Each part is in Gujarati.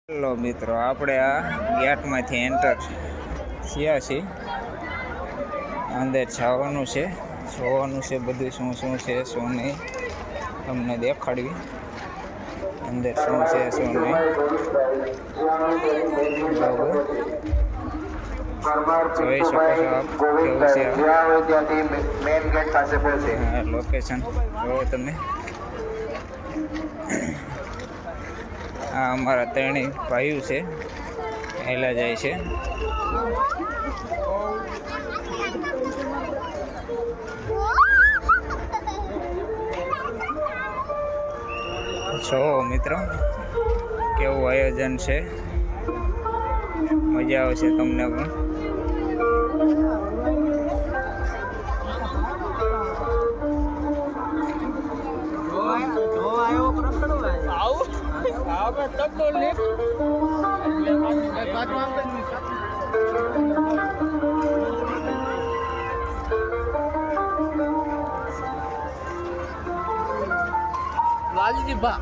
હેલો મિત્રો, આપણે આ ગેટમાંથી એન્ટર થયા છીએ. અંદર જવાનું છે, જોવાનું છે, બધું શું શું છે શું નહીં તમને દેખાડવી. અંદર શું છે શું નહીં જોઈ શકો છો આપ. કેવું છે લોકેશન જોવો તમે. આ અમારા ત્રણેય ભાઈઓ છે, હેલા જાય છે. જો મિત્રો કેવું આયોજન છે, મજા આવશે તમને પણ. વાલજી બા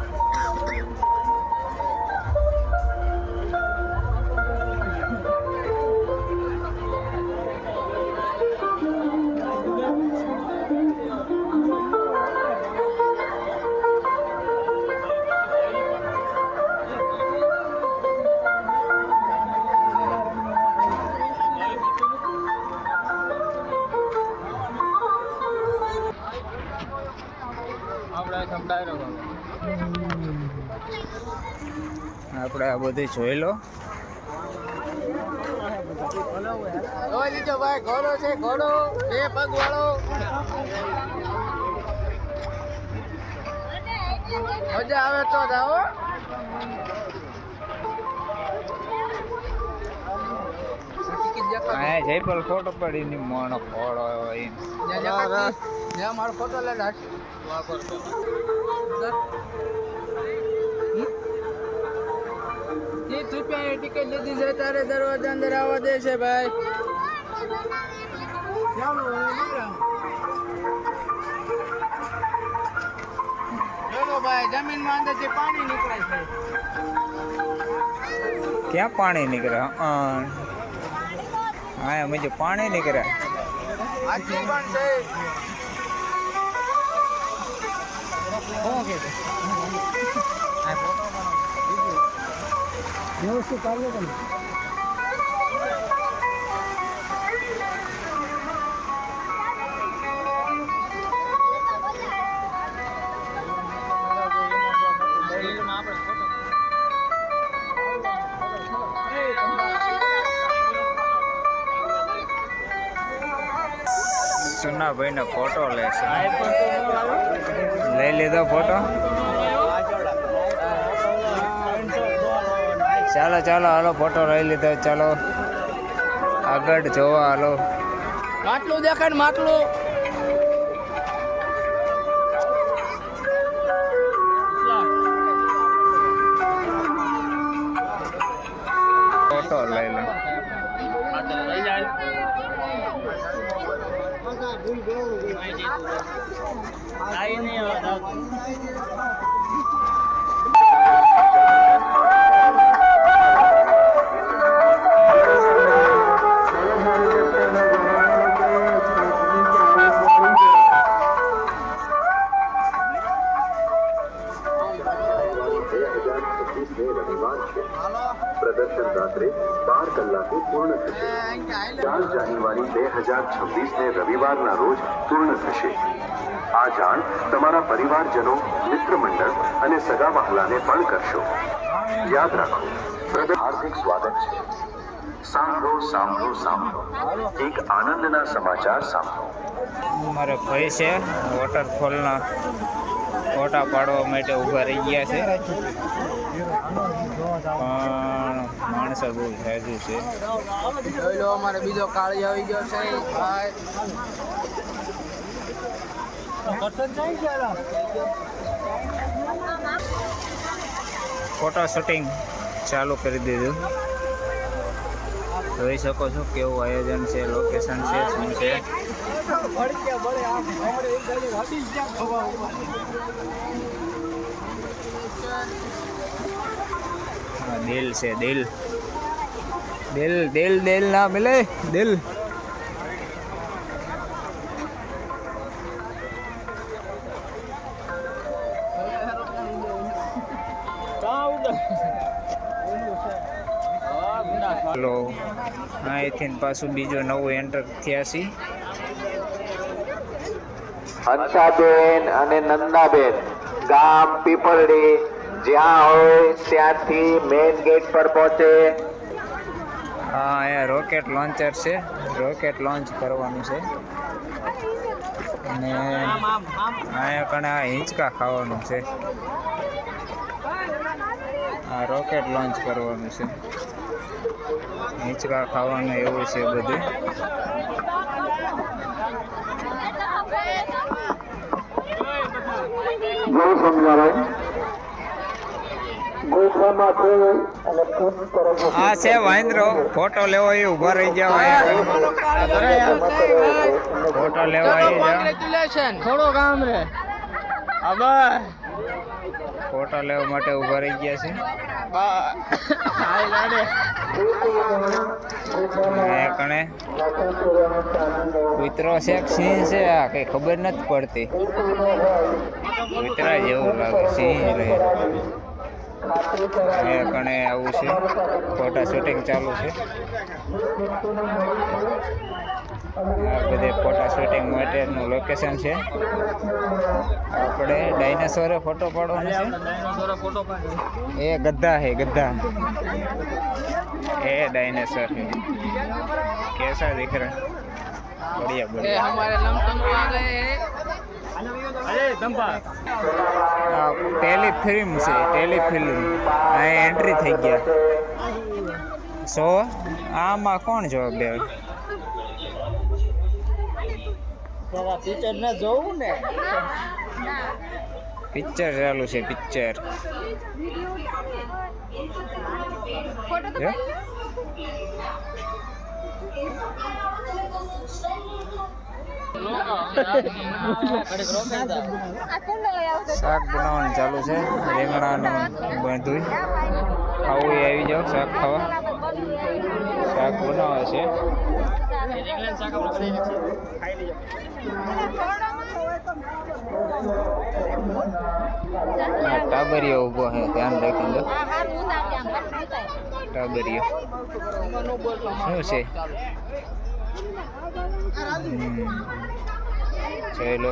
આપણે આ બધું જોઈ લો. ભાઈ ઘોડો છે, ઘોડો 2 પગ વાળો. મજા આવે તો જાઓ. જયપલ ફોટો પડીને મોણો ફોડો મારો ફોટો લે ₹30 ટિકિટ લીધી છે, તારે દરવાજા અંદર આવવા દે છે ભાઈ. ચલો ભાઈ, જમીનમાં અંદરથી પાણી નીકળે છે. ક્યાં પાણી નીકળે? હા મુજબ પાણી નીકળે. હાથી પણ છે. વ્યવસ્થિત આવ્યો તમે. સુનાભાઈ નો ફોટો લે છે. લઈ લીધો ફોટો. ચાલો ચાલો હાલો, ફોટો લઈ લીધો. ચાલો આગળ જોવા હાલો. માટલું દેખાડ, માટલું. ફોટો લઈ લો. પ્રદર્શન રાત્રે 12 કલાકે પૂર્ણ થશે. 4 જાન્યુઆરી 2026 ને રવિવારના રોજ પૂર્ણ થશે. આ જાણ તમારા પરિવારજનો, મિત્ર મંડળ અને સગા વહાલાને પણ કરશો. યાદ રાખો, હાર્દિક સ્વાગત છે. સાંભળો સાંભળો સાંભળો, એક આનંદના સમાચાર સાંભળો. મારા ભાઈ છે, વોટરફોલના ફોટા પાડવા માટે ઊભા રહી ગયા છે, પણ માણસો બહુ સાજુ છે. જોઈ લો, અમારે બીજો કાળી આવી ગયો છે ભાઈ. ફોટો શૂટિંગ ચાલુ કરી દીધું. જોઈ શકો છો કેવું આયોજન છે, લોકેશન છે, શું છે. દિલ છે દિલ દિલ દિલ દિલ ના મિલે દિલ હેલો અહીંથી પાછું બીજો નવું એન્ટર થયા છીએ હંસાબેન અને નંદાબેન ગામ પીપળડી જ્યાં હોય ત્યાંથી મેઇન ગેટ પર પહોંચે. હા અહીંયા રોકેટ લોન્ચર છે રોકેટ લોન્ચ કરવાનું છે અને અહીંયા કણે આ હિંચકા ખાવાનું છે આ રોકેટ લોન્ચ કરવાનું છે હિંચકા ખાવાનું એવું છે બધું આ છે વાંદરો ફોટો લેવો એ ઉભા રહી જાવ ફોટો લેવા આવી જાવ થોડો કામ રે આભાર ફોટો લેવા માટે ઉભા રહી ગયા છે કણે કૂતરો છે કે સિંહ છે આ કઈ ખબર નથી પડતી કૂતરા જેવું લાગે સિંહ રહે એ કણે આવું છે ફોટા શૂટિંગ ચાલુ છે આ બધે ફોટા શૂટિંગ માટેનું લોકેશન છે આપણે ડાયનાસોરે ફોટો પાડવાનો છે એ ગદ્દા હે ગદ્દા એ डायनासोर है कैसा दिख रहा है बढ़िया बढ़िया हमारे लमटम आ गए हैं अरे दंपा टेलीफिल्म से टेलीफिल्म आ एंट्री થઈ ગયા સો આમાં કોણ જવાબ દે પિક્ચર ના જોવું ને પિક્ચર ચાલુ છે પિક્ચર શાક બનાવવાનું ચાલુ છે રીંગણાનું બધું ખાવું આવી જાવ શાક ખાવા શાક બનાવે છે ટાબરિયો ઊભો છે ધ્યાન રાખી દો ટાબરિયો શું છે ચલો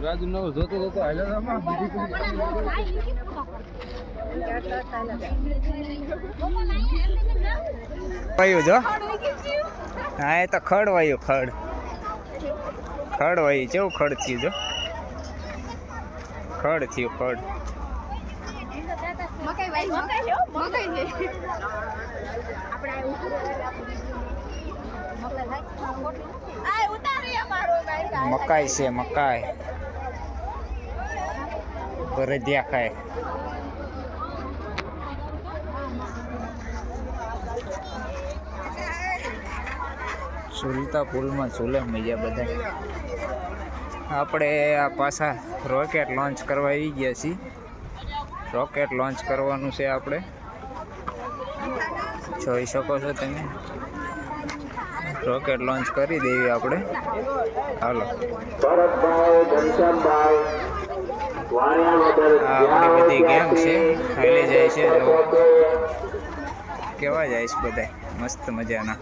રાજુ નો જોતો જોતો હાલ્યો વાયું જો હા એ તો ખડ વાયું ખડ વાયું કેવું ખડ થયું જો ખડ થયું ખડ મકાઈ છે મકાઈ ભરદિયા ખાય સુલતા પુલમાં ઝૂલે મજા બધા આપણે આ પાછા રોકેટ લોન્ચ કરવા આવી ગયા છીએ રોકેટ લોન્ચ કરવાનું છે આપણે જોઈ શકો છો તમે રોકેટ લોન્ચ કરી દેવી આપણે હાલો આપણી બધી ગેંગ છે હાલી જાય છે જો કેવા જાય છે બધા મસ્ત મજાના